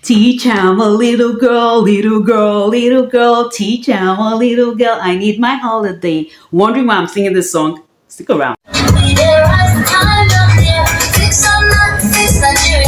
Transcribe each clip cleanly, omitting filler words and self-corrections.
Teach I'm a little girl, little girl, little girl. Teach I'm a little girl. I need my holiday. Wondering why I'm singing this song? Stick around.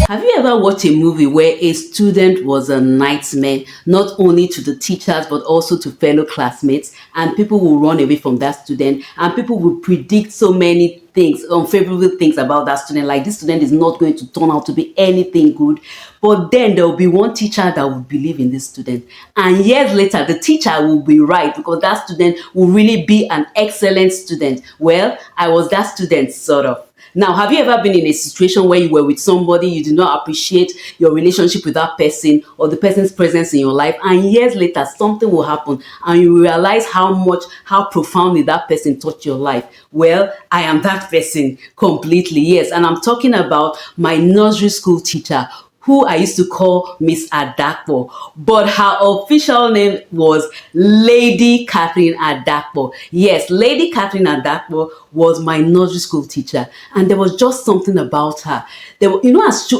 Have you ever watched a movie where a student was a nightmare, not only to the teachers but also to fellow classmates, and people will run away from that student, and people will predict so many things, unfavorable things about that student, like this student is not going to turn out to be anything good. But then there will be one teacher that will believe in this student, and years later the teacher will be right because that student will really be an excellent student. Well, I was that student, sort of. Now, have you ever been in a situation where you were with somebody, you did not appreciate your relationship with that person or the person's presence in your life, and years later something will happen and you realize how profoundly that person touched your life? Well, I am that person completely, yes. And I'm talking about my nursery school teacher, who I used to call Miss Adakpo, but her official name was Lady Catherine Adakpo. Yes, Lady Catherine Adakpo was my nursery school teacher, and there was just something about her. There were,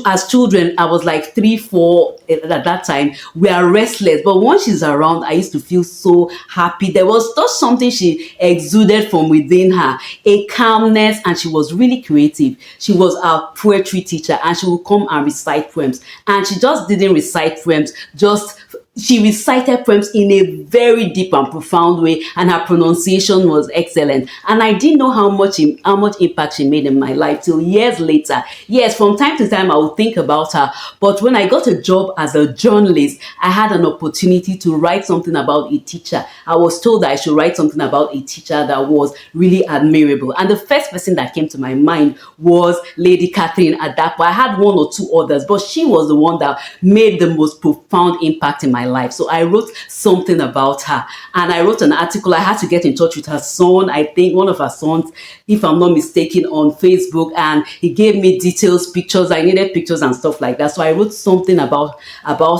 as children, I was like 3, 4 at that time. We are restless, but once she's around, I used to feel so happy. There was just something she exuded from within her, a calmness, and she was really creative. She was our poetry teacher, and she would come and recite poems. And she just didn't recite poems, she recited poems in a very deep and profound way, and her pronunciation was excellent. And I didn't know how much impact she made in my life till years later. Yes, from time to time I would think about her, but when I got a job as a journalist, I had an opportunity to write something about a teacher. I was told that I should write something about a teacher that was really admirable, and the first person that came to my mind was Lady Catherine Adakpo. I had 1 or 2 others, but she was the one that made the most profound impact in my life. So I wrote something about her, and I wrote an article. I had to get in touch with her son, I think one of her sons, if I'm not mistaken, on Facebook, and he gave me details, pictures. I needed pictures and stuff like that. So I wrote something about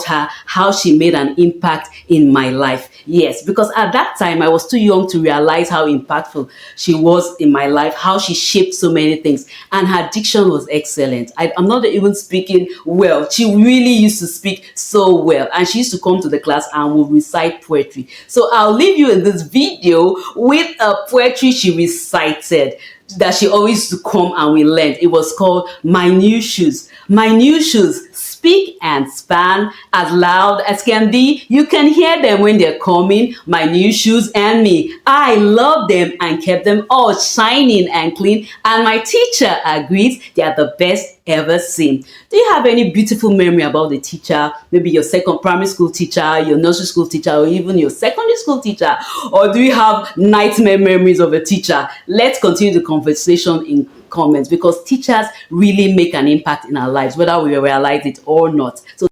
her, how she made an impact in my life. Yes, because at that time I was too young to realize how impactful she was in my life, how she shaped so many things, and her diction was excellent. I'm not even speaking well. She really used to speak so well, and she used to come to the class and would recite poetry. So I'll leave you in this video with a poetry she recited that she always used to come and we learned. It was called My New Shoes. My new shoes speak and span as loud as can be. You can hear them when they're coming. My new shoes and me. I love them and kept them all shining and clean. And my teacher agrees they are the best ever seen. Do you have any beautiful memory about the teacher? Maybe your second primary school teacher, your nursery school teacher, or even your secondary school teacher? Or do you have nightmare memories of a teacher? Let's continue the conversation in comments, because teachers really make an impact in our lives, whether we realize it or not. So